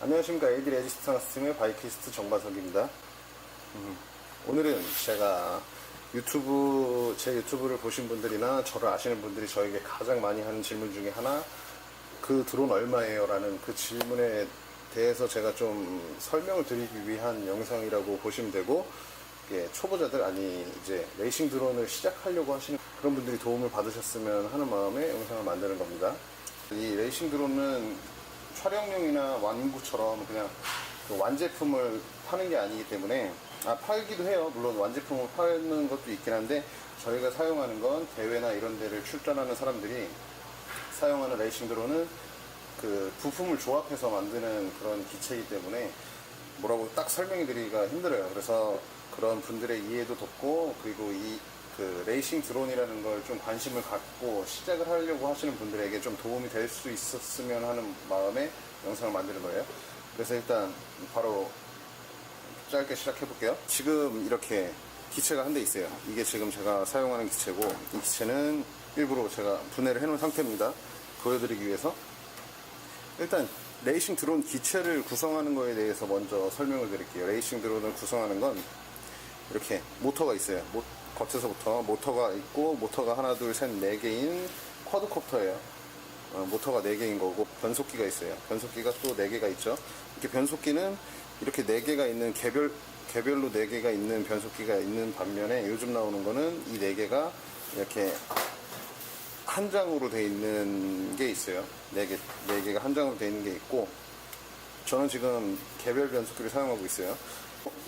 안녕하십니까. AD 레지스탕스 팀의 바이키스트 정바석입니다. 오늘은 제가 제 유튜브를 보신 분들이나 저를 아시는 분들이 저에게 가장 많이 하는 질문 중에 하나, 그 드론 얼마예요? 라는 그 질문에 대해서 제가 좀 설명을 드리기 위한 영상이라고 보시면 되고, 초보자들, 아니 이제 레이싱 드론을 시작하려고 하시는 그런 분들이 도움을 받으셨으면 하는 마음에 영상을 만드는 겁니다. 이 레이싱 드론은 촬영용이나 완구처럼 그냥 완제품을 파는 게 아니기 때문에, 팔기도 해요. 물론 완제품을 파는 것도 있긴 한데, 저희가 사용하는 건 대회나 이런 데를 출전하는 사람들이 사용하는 레이싱 드론은 그 부품을 조합해서 만드는 그런 기체이기 때문에 뭐라고 딱 설명해 드리기가 힘들어요. 그래서 그런 분들의 이해도 돕고, 그리고 그 레이싱 드론이라는 걸 좀 관심을 갖고 시작을 하려고 하시는 분들에게 좀 도움이 될 수 있었으면 하는 마음에 영상을 만드는 거예요. 그래서 일단 바로 짧게 시작해 볼게요. 지금 이렇게 기체가 한 대 있어요. 이게 지금 제가 사용하는 기체고, 이 기체는 일부러 제가 분해를 해 놓은 상태입니다. 보여드리기 위해서. 일단 레이싱 드론 기체를 구성하는 거에 대해서 먼저 설명을 드릴게요. 레이싱 드론을 구성하는 건 이렇게 모터가 있어요. 겉에서부터 모터가 있고, 모터가 하나 둘 셋 네 개인 쿼드콥터예요. 모터가 4개인 거고, 변속기가 있어요. 변속기가 또 4개가 있죠. 이렇게 변속기는 이렇게 4개가 있는 개별로 4개가 있는 변속기가 있는 반면에, 요즘 나오는 거는 이 4개가 이렇게 한 장으로 돼 있는 게 있어요. 4개가 한 장으로 돼 있는 게 있고, 저는 지금 개별 변속기를 사용하고 있어요.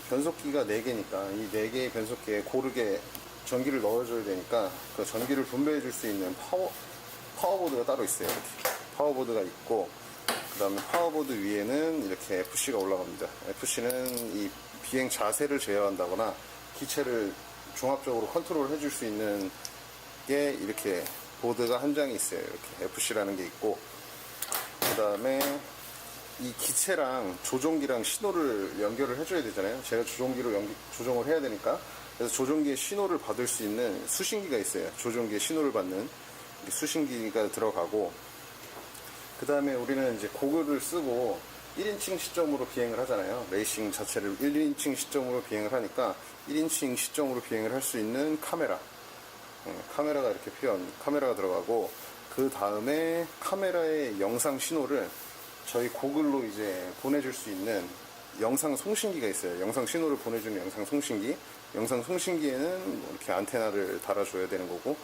변속기가 4개니까 이 4개의 변속기에 고르게 전기를 넣어줘야 되니까, 그 전기를 분배해 줄 수 있는 파워보드가 따로 있어요. 이렇게 파워보드가 있고, 그 다음에 파워보드 위에는 이렇게 FC가 올라갑니다. FC는 이 비행 자세를 제어한다거나 기체를 종합적으로 컨트롤 해줄 수 있는 게, 이렇게 보드가 한 장이 있어요. 이렇게 FC라는 게 있고, 그 다음에 이 기체랑 조종기랑 신호를 연결을 해줘야 되잖아요. 제가 조종기로 조종을 해야 되니까. 그래서 조종기의 신호를 받을 수 있는 수신기가 있어요. 조종기의 신호를 받는 수신기가 들어가고, 그 다음에 우리는 이제 고글을 쓰고 1인칭 시점으로 비행을 하잖아요. 레이싱 자체를 1인칭 시점으로 비행을 하니까 1인칭 시점으로 비행을 할 수 있는 카메라가 이렇게 필요한 카메라가 들어가고, 그 다음에 카메라의 영상 신호를 저희 고글로 이제 보내줄 수 있는 영상 송신기가 있어요. 영상 신호를 보내주는 영상 송신기. 영상 송신기에는 이렇게 안테나를 달아줘야 되는 거고,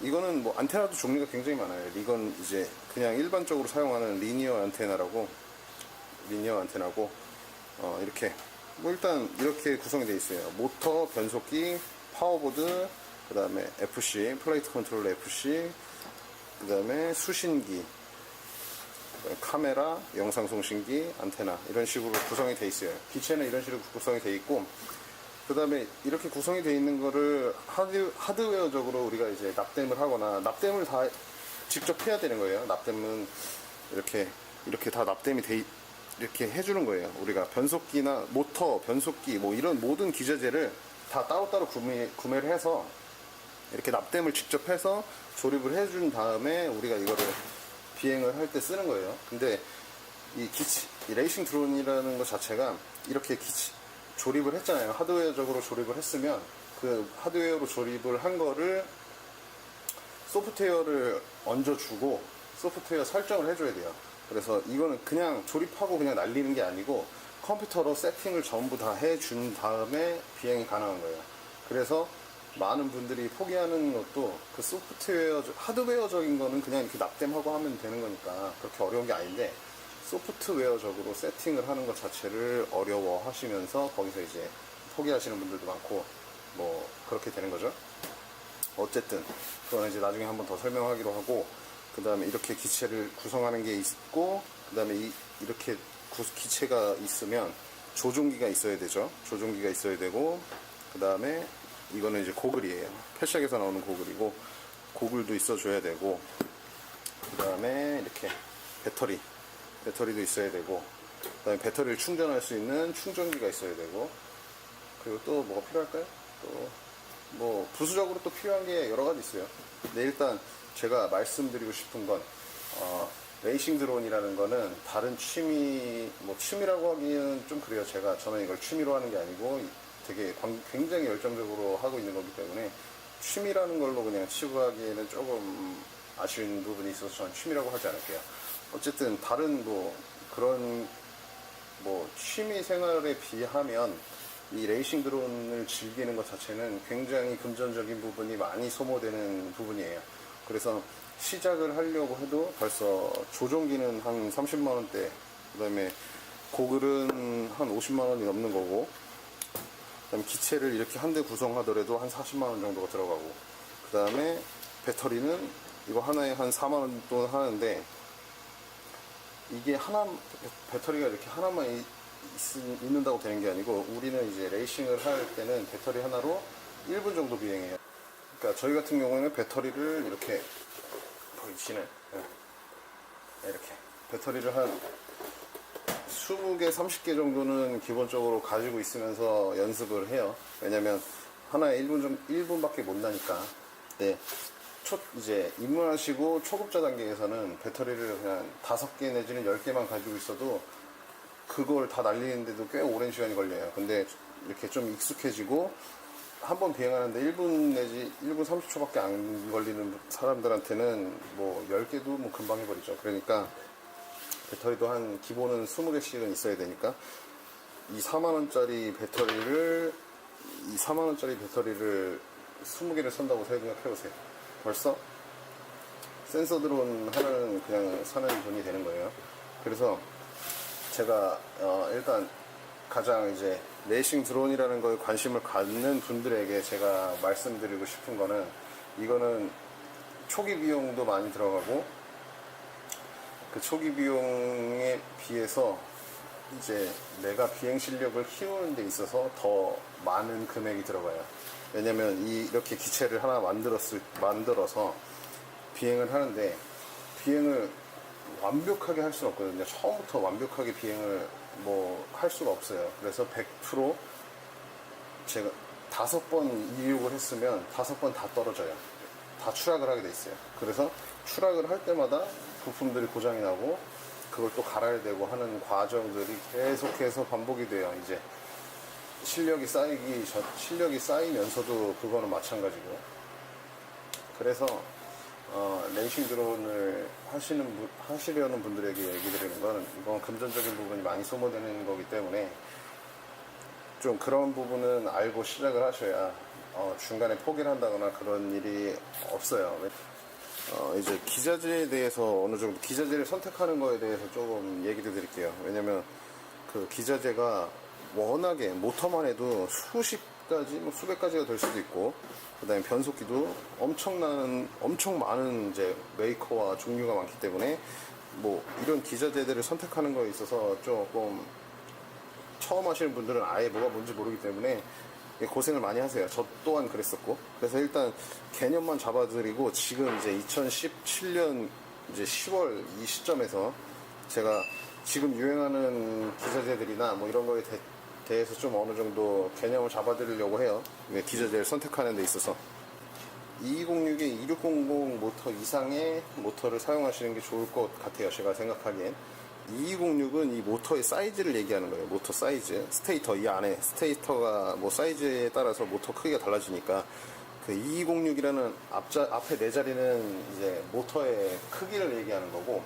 이거는 뭐 안테나도 종류가 굉장히 많아요. 이건 이제 그냥 일반적으로 사용하는 리니어 안테나고, 이렇게 뭐 일단 이렇게 구성이 되어 있어요. 모터, 변속기, 파워보드, 그 다음에 FC, 플레이트 컨트롤러 FC, 그 다음에 수신기, 카메라, 영상 송신기, 안테나, 이런 식으로 구성이 되어 있어요. 기체는 이런 식으로 구성이 되어 있고, 그 다음에 이렇게 구성이 되어 있는 거를 하드웨어적으로 우리가 이제 납땜을 하거나, 납땜을 다 직접 해야 되는 거예요. 납땜은 이렇게 다 납땜이 이렇게 해주는 거예요. 우리가 변속기나 모터, 변속기, 뭐 이런 모든 기재재를 다 따로따로 구매를 해서 이렇게 납땜을 직접 해서 조립을 해준 다음에 우리가 이거를 비행을 할 때 쓰는 거예요. 근데 이 레이싱 드론이라는 것 자체가 이렇게 조립을 했잖아요. 하드웨어적으로 조립을 했으면, 그 하드웨어로 조립을 한 거를 소프트웨어를 얹어주고 소프트웨어 설정을 해줘야 돼요. 그래서 이거는 그냥 조립하고 그냥 날리는 게 아니고, 컴퓨터로 세팅을 전부 다 해준 다음에 비행이 가능한 거예요. 그래서 많은 분들이 포기하는 것도, 그 하드웨어적인 거는 그냥 이렇게 납땜하고 하면 되는 거니까 그렇게 어려운 게 아닌데, 소프트웨어적으로 세팅을 하는 것 자체를 어려워 하시면서 거기서 이제 포기하시는 분들도 많고, 뭐 그렇게 되는 거죠. 어쨌든 그거는 이제 나중에 한번 더 설명하기로 하고, 그 다음에 이렇게 기체를 구성하는 게 있고, 그 다음에 이렇게 기체가 있으면 조종기가 있어야 되죠. 조종기가 있어야 되고, 그 다음에 이거는 이제 고글이에요. 패샥에서 나오는 고글이고, 고글도 있어줘야 되고, 그 다음에 이렇게 배터리도 있어야 되고, 그 다음에 배터리를 충전할 수 있는 충전기가 있어야 되고, 그리고 또 뭐가 필요할까요? 또 뭐 부수적으로 또 필요한 게 여러 가지 있어요. 근데 일단 제가 말씀드리고 싶은 건, 레이싱 드론이라는 거는 다른 취미, 뭐 취미라고 하기에는 좀 그래요. 저는 이걸 취미로 하는 게 아니고 되게 굉장히 열정적으로 하고 있는 거기 때문에 취미라는 걸로 그냥 치부하기에는 조금 아쉬운 부분이 있어서 저는 취미라고 하지 않을게요. 어쨌든 다른 뭐 그런 뭐 취미 생활에 비하면 이 레이싱 드론을 즐기는 것 자체는 굉장히 금전적인 부분이 많이 소모되는 부분이에요. 그래서 시작을 하려고 해도 벌써 조종기는 한 30만원대, 그 다음에 고글은 한 50만원이 넘는 거고, 그 다음에 기체를 이렇게 한 대 구성하더라도 한 40만원 정도가 들어가고, 그 다음에 배터리는 이거 하나에 한 4만원 돈 하는데, 이게 배터리가 이렇게 하나만 있는다고 되는 게 아니고, 우리는 이제 레이싱을 할 때는 배터리 하나로 1분 정도 비행해요. 그러니까 저희 같은 경우에는 배터리를 이렇게 보이시네. 이렇게 배터리를 한 20개, 30개 정도는 기본적으로 가지고 있으면서 연습을 해요. 왜냐면 하나에 1분밖에 못 나니까. 네. 이제 입문하시고 초급자 단계에서는 배터리를 그냥 5개 내지는 10개만 가지고 있어도 그걸 다 날리는데도 꽤 오랜 시간이 걸려요. 근데 이렇게 좀 익숙해지고 한번 비행하는데 1분 내지 1분 30초밖에 안 걸리는 사람들한테는 뭐 10개도 뭐 금방 해버리죠. 그러니까 배터리도 한 기본은 20개씩은 있어야 되니까 이 4만원짜리 배터리를 20개를 산다고 생각해보세요. 벌써 센서 드론 하나는 그냥 사는 돈이 되는 거예요. 그래서 제가 일단 가장 이제 레이싱 드론이라는 거에 관심을 갖는 분들에게 제가 말씀드리고 싶은 거는, 이거는 초기 비용도 많이 들어가고 그 초기 비용에 비해서 이제 내가 비행 실력을 키우는 데 있어서 더 많은 금액이 들어가요. 왜냐면 이렇게 기체를 하나 만들어서 비행을 하는데, 비행을 완벽하게 할 수는 없거든요. 처음부터 완벽하게 비행을 뭐 할 수가 없어요. 그래서 100% 제가 5번 이륙을 했으면 5번 다 떨어져요. 다 추락을 하게 돼 있어요. 그래서 추락을 할 때마다 부품들이 고장이 나고 그걸 또 갈아야 되고 하는 과정들이 계속해서 반복이 돼요. 이제 실력이 쌓이면서도 그거는 마찬가지고. 그래서 레이싱 드론을 하시려는 분들에게 얘기 드리는 건, 이건 금전적인 부분이 많이 소모되는 거기 때문에 좀 그런 부분은 알고 시작을 하셔야 중간에 포기를 한다거나 그런 일이 없어요. 이제 기자재에 대해서 어느 정도 기자재를 선택하는 거에 대해서 조금 얘기를 드릴게요. 왜냐면 그 기자재가 워낙에 모터만 해도 수십 가지, 뭐 수백 가지가 될 수도 있고, 그 다음에 변속기도 엄청 많은 이제 메이커와 종류가 많기 때문에 뭐 이런 기자재들을 선택하는 거에 있어서 조금 처음 하시는 분들은 아예 뭐가 뭔지 모르기 때문에 고생을 많이 하세요. 저 또한 그랬었고. 그래서 일단 개념만 잡아드리고, 지금 이제 2017년 이제 10월 이 시점에서 제가 지금 유행하는 기자재들이나 뭐 이런 거에 대해서 좀 어느 정도 개념을 잡아드리려고 해요. 기자재를 선택하는 데 있어서 2206에 2600 모터 이상의 모터를 사용하시는 게 좋을 것 같아요. 제가 생각하기엔 2206은 이 모터의 사이즈를 얘기하는 거예요. 모터 사이즈, 스테이터, 이 안에 스테이터가 뭐 사이즈에 따라서 모터 크기가 달라지니까, 그 2206이라는 앞에 네 자리는 이제 모터의 크기를 얘기하는 거고,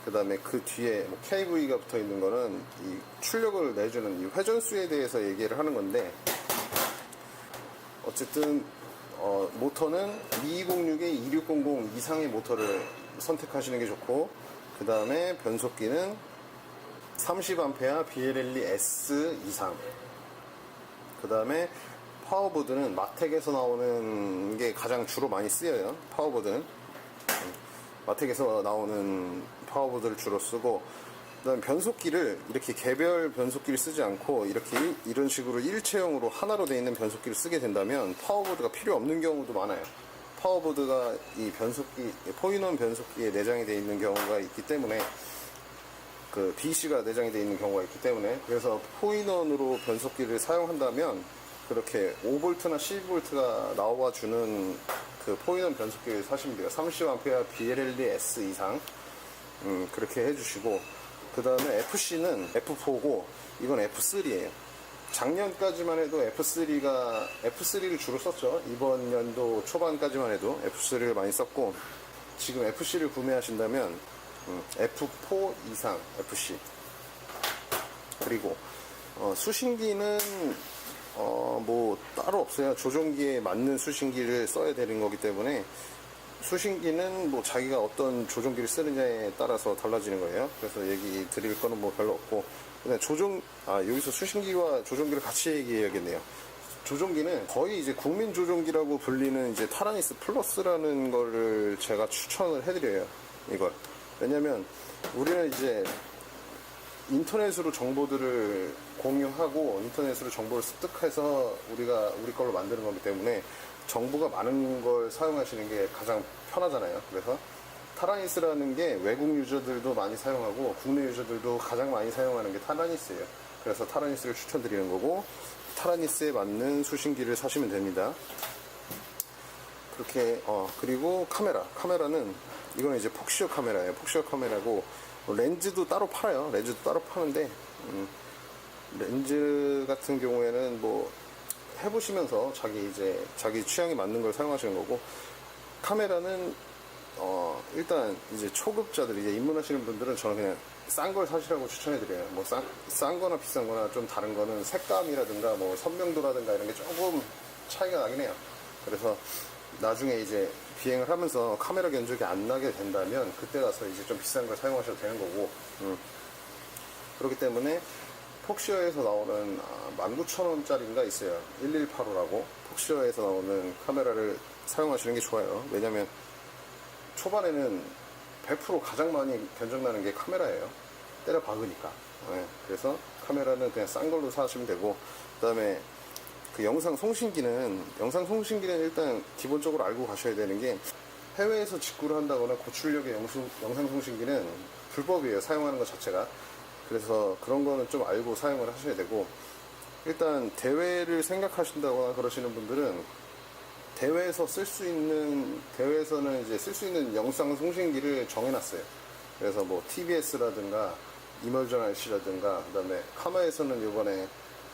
그 다음에 그 뒤에 뭐 KV가 붙어 있는 거는 이 출력을 내주는 이 회전수에 대해서 얘기를 하는 건데, 어쨌든 모터는 2206에 2600 이상의 모터를 선택하시는 게 좋고, 그 다음에 변속기는 30A BLLE S 이상, 그 다음에 파워보드는 마텍에서 나오는 게 가장 주로 많이 쓰여요. 파워보드는 마텍에서 나오는 파워보드를 주로 쓰고, 그 다음에 변속기를 이렇게 개별 변속기를 쓰지 않고 이렇게 이런 식으로 일체형으로 하나로 되어 있는 변속기를 쓰게 된다면 파워보드가 필요 없는 경우도 많아요. 파워보드가 이 포인원 변속기에 내장이 되어 있는 경우가 있기 때문에, 그 BC가 내장이 되어 있는 경우가 있기 때문에, 그래서 포인원으로 변속기를 사용한다면 그렇게 5V나 12V가 나와주는 그 포인원 변속기를 사시면 돼요. 30A BLLE S 이상 그렇게 해주시고, 그 그 다음에 FC는 F4고 이건 F3예요. 작년까지만 해도 F3를 주로 썼죠. 이번 연도 초반까지만 해도 F3를 많이 썼고, 지금 FC를 구매하신다면 F4 이상 FC. 그리고 수신기는 뭐 따로 없어요. 조종기에 맞는 수신기를 써야 되는 거기 때문에 수신기는 뭐 자기가 어떤 조종기를 쓰느냐에 따라서 달라지는 거예요. 그래서 얘기 드릴 거는 뭐 별로 없고, 그냥 여기서 수신기와 조종기를 같이 얘기해야겠네요. 조종기는 거의 이제 국민 조종기라고 불리는 이제 타라니스 플러스라는 거를 제가 추천을 해드려요. 이걸. 왜냐면 우리는 이제 인터넷으로 정보들을 공유하고 인터넷으로 정보를 습득해서 우리 걸로 만드는 거기 때문에 정보가 많은 걸 사용하시는 게 가장 편하잖아요. 그래서 타라니스라는 게 외국 유저들도 많이 사용하고 국내 유저들도 가장 많이 사용하는 게 타라니스예요. 그래서 타라니스를 추천드리는 거고, 타라니스에 맞는 수신기를 사시면 됩니다. 그렇게 그리고 카메라는 이거는 이제 폭시어 카메라예요. 폭시어 카메라고 렌즈도 따로 팔아요. 렌즈도 따로 파는데 렌즈 같은 경우에는 뭐 해보시면서 자기 취향에 맞는 걸 사용하시는 거고, 카메라는 일단 이제 초급자들, 이제 입문하시는 분들은 저는 그냥 싼 걸 사시라고 추천해드려요. 뭐 싼 거나 비싼 거나 좀 다른 거는 색감이라든가 뭐 선명도라든가 이런 게 조금 차이가 나긴 해요. 그래서 나중에 이제 비행을 하면서 카메라 견적이 안 나게 된다면 그때 가서 이제 좀 비싼 걸 사용하셔도 되는 거고, 그렇기 때문에 폭시어에서 나오는 19,000원짜리인가 있어요. 1185라고. 폭시어에서 나오는 카메라를 사용하시는 게 좋아요. 왜냐면 초반에는 100% 가장 많이 견적나는 게 카메라예요. 때려 박으니까. 네. 그래서 카메라는 그냥 싼 걸로 사시면 되고, 그 다음에 그 영상 송신기는 일단 기본적으로 알고 가셔야 되는 게, 해외에서 직구를 한다거나 고출력의 영상 송신기는 불법이에요. 사용하는 것 자체가. 그래서 그런 거는 좀 알고 사용을 하셔야 되고, 일단 대회를 생각하신다거나 그러시는 분들은 대회에서는 이제 쓸 수 있는 영상 송신기를 정해놨어요. 그래서 뭐 TBS라든가 이멀전 RC라든가, 그 다음에 카마에서는 요번에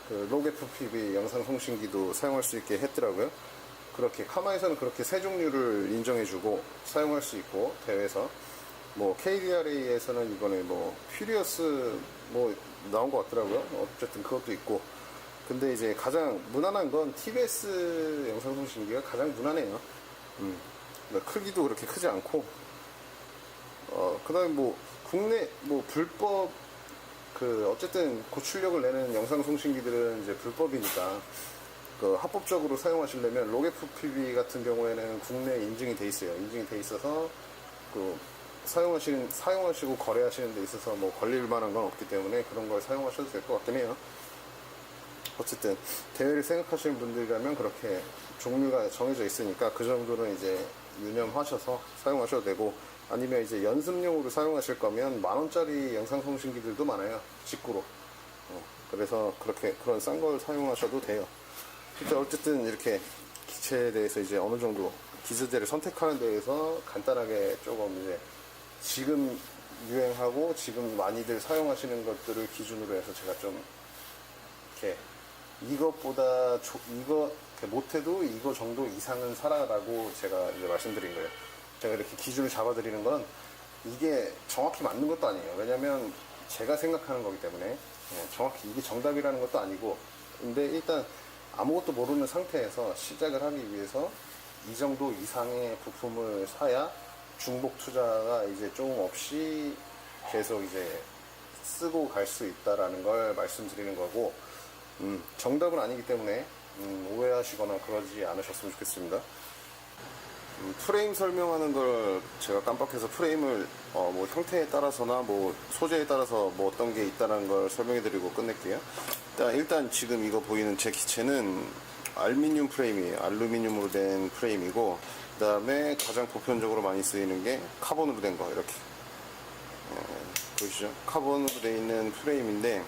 그 록 FPV 영상 송신기도 사용할 수 있게 했더라고요. 그렇게 카마에서는 그렇게 세 종류를 인정해주고 사용할 수 있고, 대회에서 뭐 KDRA에서는 이번에 뭐 퓨리어스 뭐 나온 것 같더라고요. 어쨌든 그것도 있고. 근데 이제 가장 무난한 건 TBS 영상 송신기가 가장 무난해요. 그러니까 크기도 그렇게 크지 않고, 그 다음에 뭐 국내 뭐 불법 어쨌든 고출력을 내는 영상 송신기들은 이제 불법이니까 그 합법적으로 사용하시려면 록 FPV 같은 경우에는 국내에 인증이 돼 있어요. 인증이 돼 있어서 그 사용하시고 거래하시는 데 있어서 뭐 걸릴 만한 건 없기 때문에 그런 걸 사용하셔도 될 것 같긴 해요. 어쨌든 대회를 생각하시는 분들이라면 그렇게 종류가 정해져 있으니까 그 정도는 이제 유념하셔서 사용하셔도 되고, 아니면 이제 연습용으로 사용하실 거면 10,000원짜리 영상 송신기들도 많아요. 직구로. 그래서 그런 싼 걸 사용하셔도 돼요. 어쨌든 이렇게 기체에 대해서 이제 어느 정도 기술제를 선택하는 데에서 간단하게 조금 이제 지금 유행하고 지금 많이들 사용하시는 것들을 기준으로 해서 제가 좀 이렇게 이것보다 이거 못해도 이거 정도 이상은 사라라고 제가 이제 말씀드린 거예요. 제가 이렇게 기준을 잡아드리는 건 이게 정확히 맞는 것도 아니에요. 왜냐면 제가 생각하는 거기 때문에 정확히 이게 정답이라는 것도 아니고, 근데 일단 아무것도 모르는 상태에서 시작을 하기 위해서 이 정도 이상의 부품을 사야 중복 투자가 이제 조금 없이 계속 이제 쓰고 갈 수 있다라는 걸 말씀드리는 거고, 정답은 아니기 때문에 오해하시거나 그러지 않으셨으면 좋겠습니다. 프레임 설명하는 걸 제가 깜빡해서 프레임을 뭐 형태에 따라서나 뭐 소재에 따라서 뭐 어떤 게 있다는 걸 설명해 드리고 끝낼게요. 일단 지금 이거 보이는 제 기체는 알루미늄 프레임이에요. 알루미늄으로 된 프레임이고, 그 다음에 가장 보편적으로 많이 쓰이는 게 카본으로 된 거, 이렇게 보이시죠? 카본으로 된 있는 프레임인데,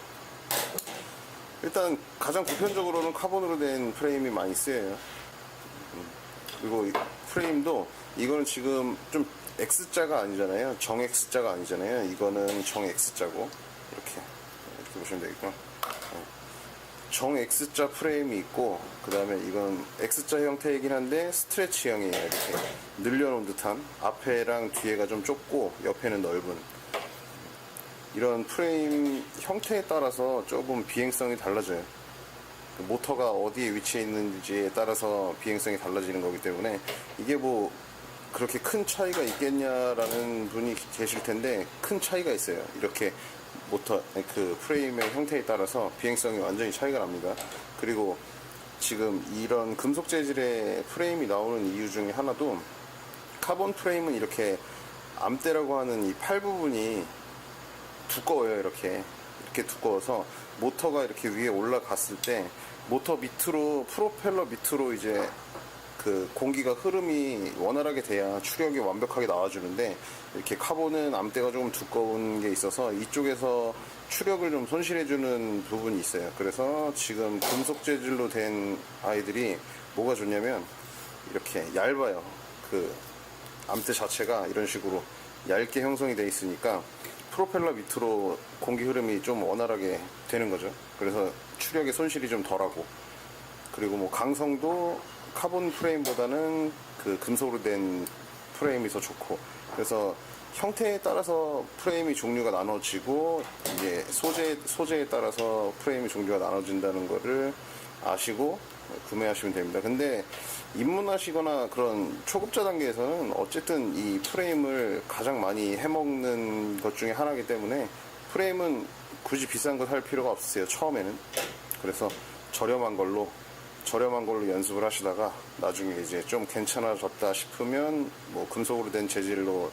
일단 가장 보편적으로는 카본으로 된 프레임이 많이 쓰여요. 그리고 이 프레임도 이거는 지금 좀 X자가 아니잖아요. 정 X자가 아니잖아요. 이거는 정 X자고, 이렇게 보시면 되겠고, 정 X자 프레임이 있고, 그 다음에 이건 X자 형태이긴 한데 스트레치형이에요. 이렇게 늘려놓은 듯한, 앞에랑 뒤에가 좀 좁고 옆에는 넓은, 이런 프레임 형태에 따라서 조금 비행성이 달라져요. 모터가 어디에 위치해 있는지에 따라서 비행성이 달라지는 거기 때문에, 이게 뭐 그렇게 큰 차이가 있겠냐라는 분이 계실 텐데, 큰 차이가 있어요. 이렇게 모터, 그 프레임의 형태에 따라서 비행성이 완전히 차이가 납니다. 그리고 지금 이런 금속 재질의 프레임이 나오는 이유 중에 하나도, 카본 프레임은 이렇게 암대라고 하는 이 팔 부분이 두꺼워요. 이렇게 두꺼워서 모터가 이렇게 위에 올라갔을 때 모터 밑으로, 프로펠러 밑으로 이제 그 공기가 흐름이 원활하게 돼야 추력이 완벽하게 나와주는데, 이렇게 카본은 암대가 조금 두꺼운 게 있어서 이쪽에서 추력을 좀 손실해주는 부분이 있어요. 그래서 지금 금속 재질로 된 아이들이 뭐가 좋냐면, 이렇게 얇아요. 그 암대 자체가 이런 식으로 얇게 형성이 돼 있으니까 프로펠러 밑으로 공기 흐름이 좀 원활하게 되는 거죠. 그래서 추력의 손실이 좀 덜하고, 그리고 뭐 강성도 카본 프레임보다는 그 금속으로 된 프레임이 더 좋고, 그래서 형태에 따라서 프레임이 종류가 나눠지고, 이제 소재에 따라서 프레임이 종류가 나눠진다는 거를 아시고 구매하시면 됩니다. 근데 입문하시거나 그런 초급자 단계에서는 어쨌든 이 프레임을 가장 많이 해먹는 것 중에 하나이기 때문에, 프레임은 굳이 비싼 거 살 필요가 없으세요, 처음에는. 그래서 저렴한 걸로 연습을 하시다가 나중에 이제 좀 괜찮아졌다 싶으면 뭐 금속으로 된 재질로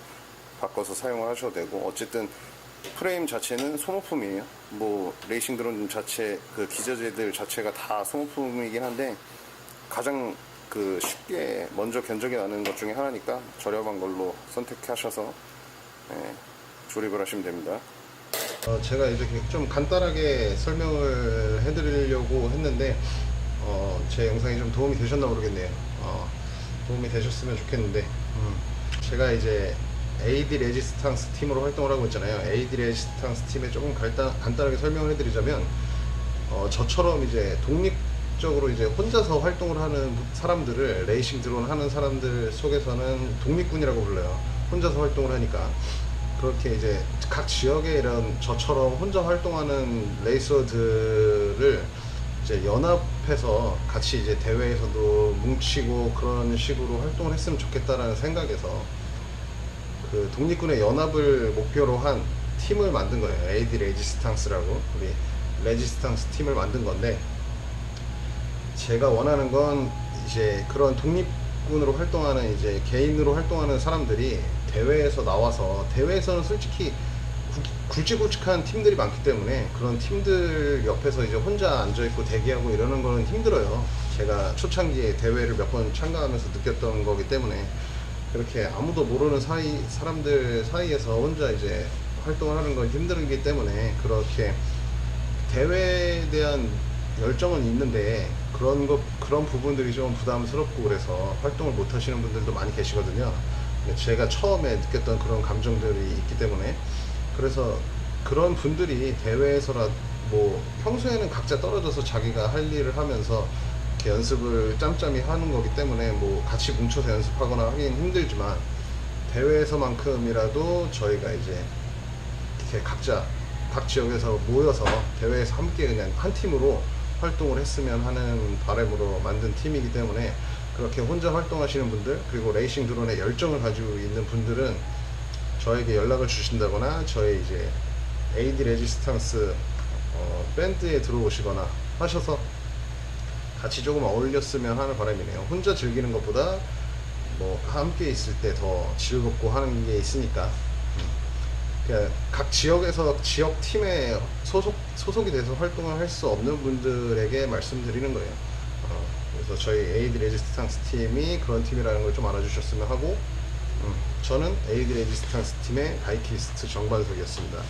바꿔서 사용을 하셔도 되고, 어쨌든 프레임 자체는 소모품이에요. 뭐 레이싱 드론 자체, 그 기저재들 자체가 다 소모품이긴 한데, 가장 그 쉽게 먼저 견적이 나는 것 중에 하나니까 저렴한 걸로 선택하셔서 조립을 하시면 됩니다. 제가 이제 좀 간단하게 설명을 해드리려고 했는데, 제 영상이 좀 도움이 되셨나 모르겠네요. 도움이 되셨으면 좋겠는데, 제가 이제 AD 레지스탕스 팀으로 활동을 하고 있잖아요. AD 레지스탕스 팀에 조금 간단하게 설명을 해드리자면, 저처럼 이제 독립적으로 이제 혼자서 활동을 하는 사람들을, 레이싱 드론 하는 사람들 속에서는 독립군이라고 불러요. 혼자서 활동을 하니까. 그렇게 이제 각 지역에 이런 저처럼 혼자 활동하는 레이서들을 이제 연합해서 같이 이제 대회에서도 뭉치고 그런 식으로 활동을 했으면 좋겠다라는 생각에서, 그 독립군의 연합을 목표로 한 팀을 만든 거예요. AD 레지스탕스라고, 우리 레지스탕스 팀을 만든 건데, 제가 원하는 건 이제 그런 독립군으로 활동하는, 이제 개인으로 활동하는 사람들이 대회에서 나와서, 대회에서는 솔직히 굵직굵직한 팀들이 많기 때문에 그런 팀들 옆에서 이제 혼자 앉아있고 대기하고 이러는 거는 힘들어요. 제가 초창기에 대회를 몇 번 참가하면서 느꼈던 거기 때문에, 그렇게 아무도 모르는 사람들 사이에서 혼자 이제 활동을 하는 건 힘들기 때문에, 그렇게 대회에 대한 열정은 있는데 그런 부분들이 좀 부담스럽고, 그래서 활동을 못 하시는 분들도 많이 계시거든요. 제가 처음에 느꼈던 그런 감정들이 있기 때문에, 그래서 그런 분들이 대회에서라, 뭐 평소에는 각자 떨어져서 자기가 할 일을 하면서 이렇게 연습을 짬짬이 하는 거기 때문에 뭐 같이 뭉쳐서 연습하거나 하기는 힘들지만, 대회에서만큼이라도 저희가 이제 이렇게 각자 각 지역에서 모여서 대회에서 함께 그냥 한 팀으로 활동을 했으면 하는 바람으로 만든 팀이기 때문에, 그렇게 혼자 활동하시는 분들, 그리고 레이싱 드론에 열정을 가지고 있는 분들은 저에게 연락을 주신다거나 저희 이제 AD 레지스탕스 밴드에 들어오시거나 하셔서 같이 조금 어울렸으면 하는 바람이네요. 혼자 즐기는 것보다 뭐 함께 있을 때 더 즐겁고 하는 게 있으니까, 그러니까 각 지역에서 지역 팀에 소속이 돼서 활동을 할 수 없는 분들에게 말씀드리는 거예요. 그래서 저희 AD 레지스탕스 팀이 그런 팀이라는 걸 좀 알아주셨으면 하고, 저는 AD 레지스탕스 팀의 바이키스트 정관석이었습니다.